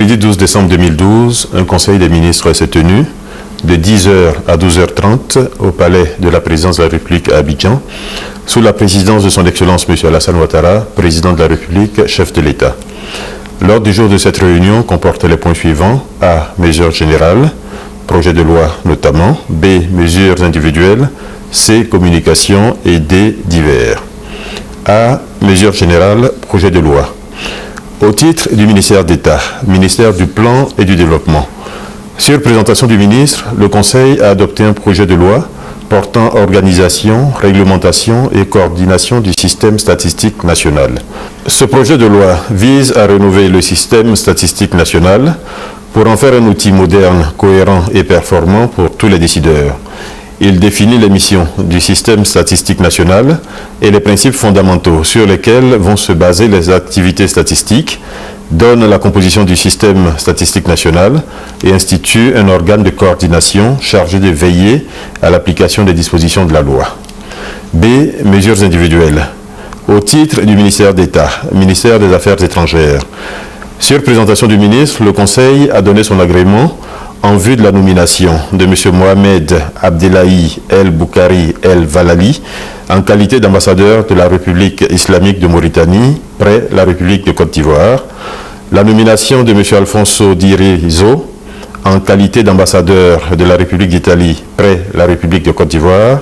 mercredi 12 décembre 2012, un conseil des ministres s'est tenu de 10h à 12h30 au palais de la présidence de la République à Abidjan, sous la présidence de son Excellence M. Alassane Ouattara, président de la République, chef de l'État. L'ordre du jour de cette réunion comporte les points suivants. A. Mesures générales, projet de loi notamment. B. Mesures individuelles. C. Communication. Et D. Divers. A. Mesures générales, projet de loi. Au titre du ministère d'État, ministère du Plan et du Développement. Sur présentation du ministre, le Conseil a adopté un projet de loi portant organisation, réglementation et coordination du système statistique national. Ce projet de loi vise à rénover le système statistique national pour en faire un outil moderne, cohérent et performant pour tous les décideurs. Il définit les missions du système statistique national et les principes fondamentaux sur lesquels vont se baser les activités statistiques, donne la composition du système statistique national et institue un organe de coordination chargé de veiller à l'application des dispositions de la loi. B. Mesures individuelles. Au titre du ministère d'État, ministère des Affaires étrangères. Sur présentation du ministre, le Conseil a donné son agrément en vue de la nomination de M. Mohamed Abdellahi El Boukari El Valali en qualité d'ambassadeur de la République islamique de Mauritanie près la République de Côte d'Ivoire, la nomination de M. Alfonso Di Rizzo en qualité d'ambassadeur de la République d'Italie près la République de Côte d'Ivoire,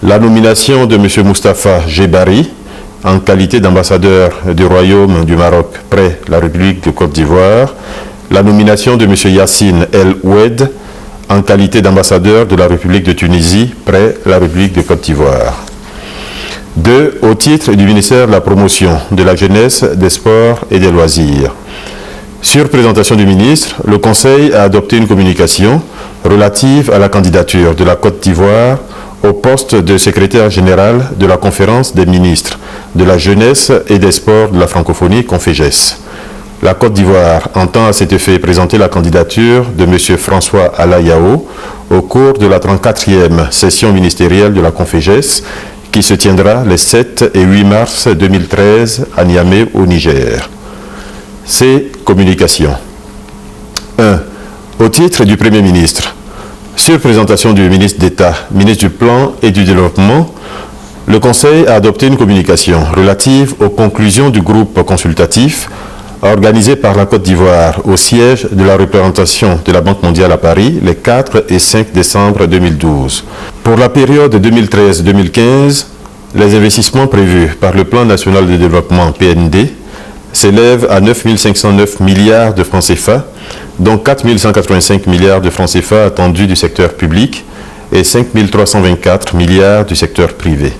la nomination de M. Moustapha Gebari en qualité d'ambassadeur du Royaume du Maroc près la République de Côte d'Ivoire, la nomination de M. Yassine El Oued en qualité d'ambassadeur de la République de Tunisie près la République de Côte d'Ivoire. 2. Au titre du ministère de la Promotion, de la Jeunesse, des Sports et des Loisirs. Sur présentation du ministre, le Conseil a adopté une communication relative à la candidature de la Côte d'Ivoire au poste de secrétaire général de la Conférence des ministres de la Jeunesse et des Sports de la Francophonie, CONFEJES. La Côte d'Ivoire entend à cet effet présenter la candidature de M. François Alayao au cours de la 34e session ministérielle de la CONFEJES qui se tiendra les 7 et 8 mars 2013 à Niamey au Niger. C. Communication. 1. Au titre du Premier ministre, sur présentation du ministre d'État, ministre du Plan et du Développement, le Conseil a adopté une communication relative aux conclusions du groupe consultatif organisé par la Côte d'Ivoire au siège de la représentation de la Banque mondiale à Paris les 4 et 5 décembre 2012. Pour la période 2013-2015, les investissements prévus par le Plan national de développement PND s'élèvent à 9 509 milliards de francs CFA, dont 4 185 milliards de francs CFA attendus du secteur public et 5 324 milliards du secteur privé.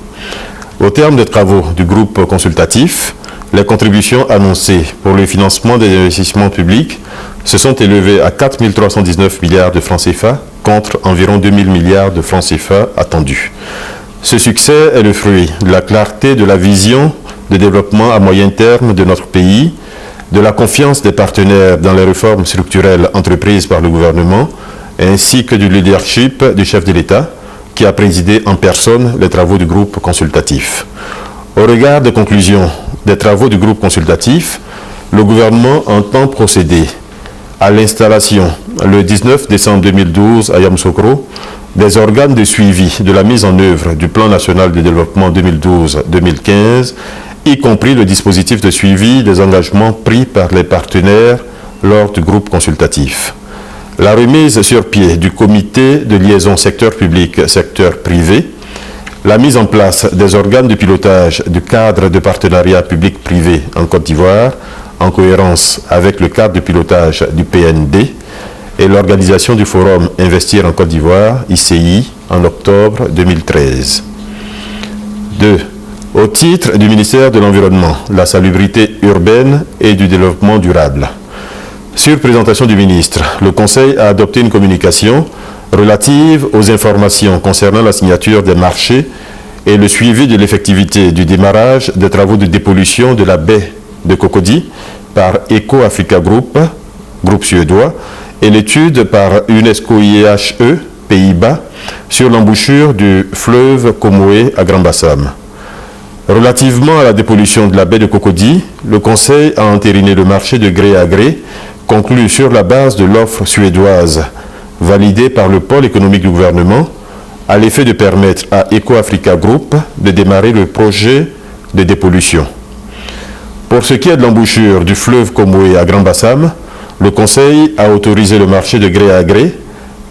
Au terme des travaux du groupe consultatif, les contributions annoncées pour le financement des investissements publics se sont élevées à 4 319 milliards de francs CFA contre environ 2 000 milliards de francs CFA attendus. Ce succès est le fruit de la clarté de la vision de développement à moyen terme de notre pays, de la confiance des partenaires dans les réformes structurelles entreprises par le gouvernement, ainsi que du leadership du chef de l'État qui a présidé en personne les travaux du groupe consultatif. Au regard des conclusions des travaux du groupe consultatif, le gouvernement entend procéder à l'installation, le 19 décembre 2012 à Yamoussoukro, des organes de suivi de la mise en œuvre du Plan national de développement 2012-2015, y compris le dispositif de suivi des engagements pris par les partenaires lors du groupe consultatif. La remise sur pied du comité de liaison secteur public-secteur privé, la mise en place des organes de pilotage du cadre de partenariat public-privé en Côte d'Ivoire, en cohérence avec le cadre de pilotage du PND, et l'organisation du forum Investir en Côte d'Ivoire, ICI, en octobre 2013. 2. Au titre du ministère de l'Environnement, la salubrité urbaine et du développement durable. Sur présentation du ministre, le Conseil a adopté une communication relative aux informations concernant la signature des marchés et le suivi de l'effectivité du démarrage des travaux de dépollution de la baie de Cocody par Eco Africa Group, groupe suédois, et l'étude par UNESCO IEHE, Pays-Bas, sur l'embouchure du fleuve Comoé à Grand Bassam. Relativement à la dépollution de la baie de Cocody, le Conseil a entériné le marché de gré à gré conclu sur la base de l'offre suédoise validée par le pôle économique du gouvernement, à l'effet de permettre à EcoAfrica Group de démarrer le projet de dépollution. Pour ce qui est de l'embouchure du fleuve Komoé à Grand Bassam, le Conseil a autorisé le marché de gré à gré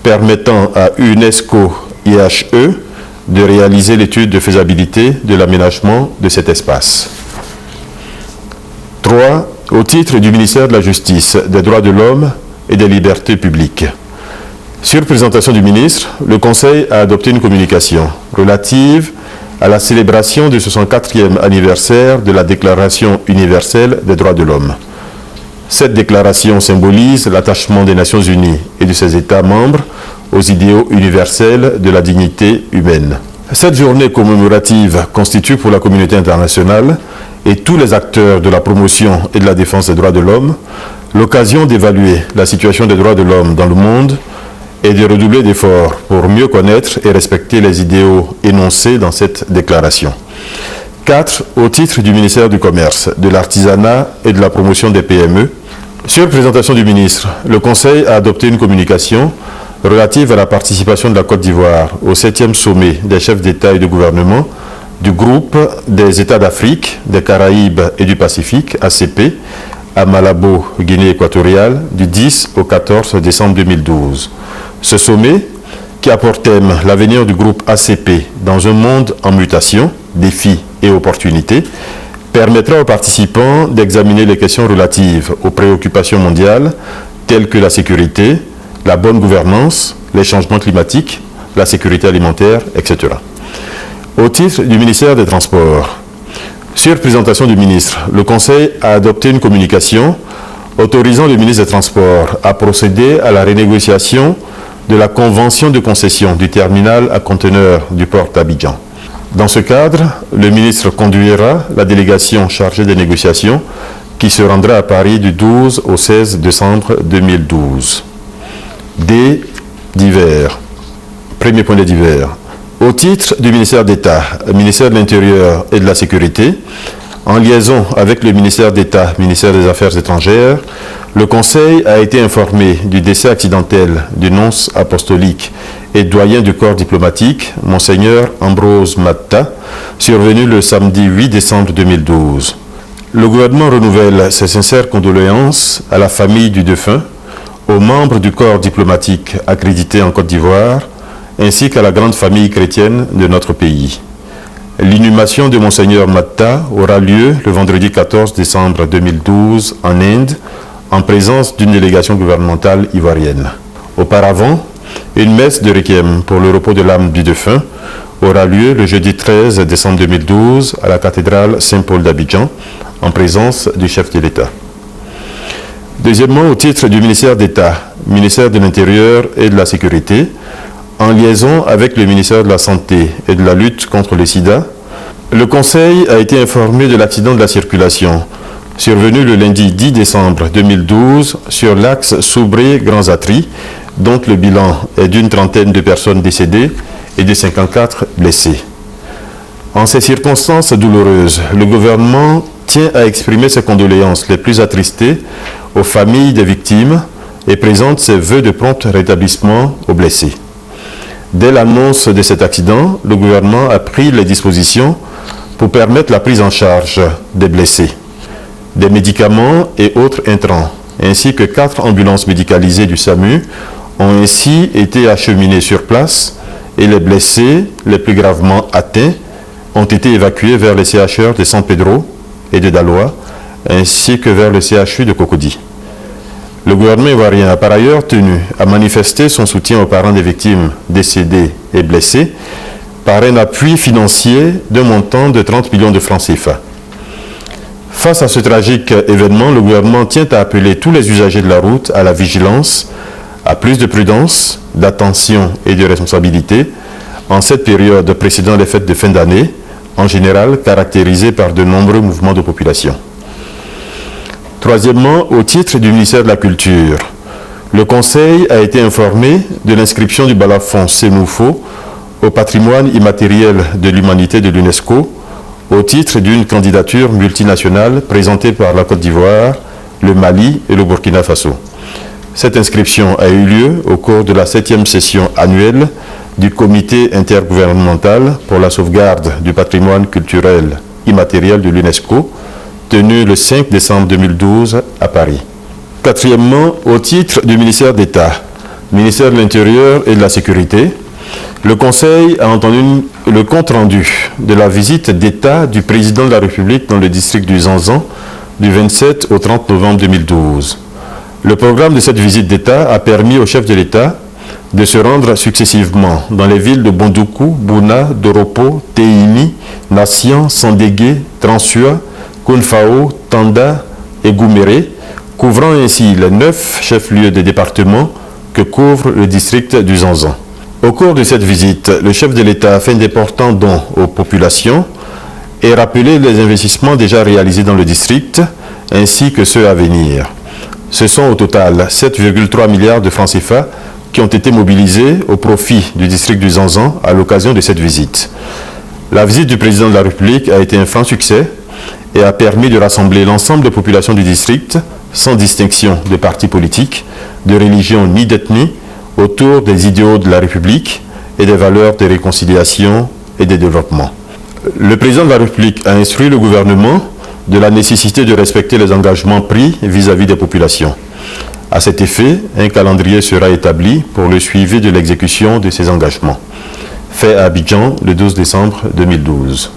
permettant à UNESCO IHE de réaliser l'étude de faisabilité de l'aménagement de cet espace. 3. Au titre du ministère de la Justice, des Droits de l'Homme et des Libertés publiques. Sur présentation du ministre, le Conseil a adopté une communication relative à la célébration du 64e anniversaire de la Déclaration universelle des droits de l'homme. Cette déclaration symbolise l'attachement des Nations unies et de ses États membres aux idéaux universels de la dignité humaine. Cette journée commémorative constitue pour la communauté internationale et tous les acteurs de la promotion et de la défense des droits de l'homme l'occasion d'évaluer la situation des droits de l'homme dans le monde et de redoubler d'efforts pour mieux connaître et respecter les idéaux énoncés dans cette déclaration. 4. Au titre du ministère du Commerce, de l'Artisanat et de la promotion des PME, sur présentation du ministre, le Conseil a adopté une communication relative à la participation de la Côte d'Ivoire au 7e sommet des chefs d'État et de gouvernement du groupe des États d'Afrique, des Caraïbes et du Pacifique, ACP, à Malabo, Guinée équatoriale, du 10 au 14 décembre 2012. Ce sommet, qui a pour thème l'avenir du groupe ACP dans un monde en mutation, défis et opportunités, permettra aux participants d'examiner les questions relatives aux préoccupations mondiales telles que la sécurité, la bonne gouvernance, les changements climatiques, la sécurité alimentaire, etc. Au titre du ministère des Transports, sur présentation du ministre, le Conseil a adopté une communication autorisant le ministre des Transports à procéder à la renégociation de la convention de concession du terminal à conteneurs du port d'Abidjan. Dans ce cadre, le ministre conduira la délégation chargée des négociations qui se rendra à Paris du 12 au 16 décembre 2012. D. Divers. Premier point des divers. Au titre du ministère d'État, ministère de l'Intérieur et de la Sécurité, en liaison avec le ministère d'État, ministère des Affaires étrangères, le Conseil a été informé du décès accidentel du nonce apostolique et doyen du corps diplomatique, Monseigneur Ambrose Matta, survenu le samedi 8 décembre 2012. Le gouvernement renouvelle ses sincères condoléances à la famille du défunt, aux membres du corps diplomatique accrédité en Côte d'Ivoire, ainsi qu'à la grande famille chrétienne de notre pays. L'inhumation de Monseigneur Matta aura lieu le vendredi 14 décembre 2012 en Inde, en présence d'une délégation gouvernementale ivoirienne. Auparavant, une messe de requiem pour le repos de l'âme du défunt aura lieu le jeudi 13 décembre 2012 à la cathédrale Saint-Paul d'Abidjan, en présence du chef de l'État. Deuxièmement, au titre du ministère d'État, ministère de l'Intérieur et de la Sécurité, en liaison avec le ministère de la Santé et de la lutte contre le sida, le Conseil a été informé de l'accident de la circulation survenu le lundi 10 décembre 2012 sur l'axe Soubré-Grands Atris, dont le bilan est d'une trentaine de personnes décédées et de 54 blessés. En ces circonstances douloureuses, le gouvernement tient à exprimer ses condoléances les plus attristées aux familles des victimes et présente ses vœux de prompt rétablissement aux blessés. Dès l'annonce de cet accident, le gouvernement a pris les dispositions pour permettre la prise en charge des blessés, des médicaments et autres intrants, ainsi que 4 ambulances médicalisées du SAMU ont ainsi été acheminées sur place et les blessés les plus gravement atteints ont été évacués vers les CHR de San Pedro et de Daloa, ainsi que vers le CHU de Cocody. Le gouvernement ivoirien a par ailleurs tenu à manifester son soutien aux parents des victimes décédées et blessées par un appui financier d'un montant de 30 millions de francs CFA. Face à ce tragique événement, le gouvernement tient à appeler tous les usagers de la route à la vigilance, à plus de prudence, d'attention et de responsabilité en cette période précédant les fêtes de fin d'année, en général caractérisée par de nombreux mouvements de population. Troisièmement, au titre du ministère de la Culture, le Conseil a été informé de l'inscription du balafon Sénoufo au patrimoine immatériel de l'humanité de l'UNESCO au titre d'une candidature multinationale présentée par la Côte d'Ivoire, le Mali et le Burkina Faso. Cette inscription a eu lieu au cours de la 7e session annuelle du Comité intergouvernemental pour la sauvegarde du patrimoine culturel immatériel de l'UNESCO, tenue le 5 décembre 2012 à Paris. Quatrièmement, au titre du ministère d'État, ministère de l'Intérieur et de la Sécurité, le Conseil a entendu le compte-rendu de la visite d'État du président de la République dans le district du Zanzan du 27 au 30 novembre 2012. Le programme de cette visite d'État a permis au chef de l'État de se rendre successivement dans les villes de Bondoukou, Bouna, Doropo, Teimi, Nassian, Sandégué, Transua, Kounfao, Tanda et Gouméré, couvrant ainsi les 9 chefs-lieux des départements que couvre le district du Zanzan. Au cours de cette visite, le chef de l'État a fait d'importants dons aux populations et rappelé les investissements déjà réalisés dans le district, ainsi que ceux à venir. Ce sont au total 7,3 milliards de francs CFA qui ont été mobilisés au profit du district du Zanzan à l'occasion de cette visite. La visite du président de la République a été un franc succès et a permis de rassembler l'ensemble des populations du district, sans distinction de partis politiques, de religion ni d'ethnie, autour des idéaux de la République et des valeurs de réconciliation et de développement. Le président de la République a instruit le gouvernement de la nécessité de respecter les engagements pris vis-à-vis des populations. À cet effet, un calendrier sera établi pour le suivi de l'exécution de ces engagements. Fait à Abidjan le 12 décembre 2012.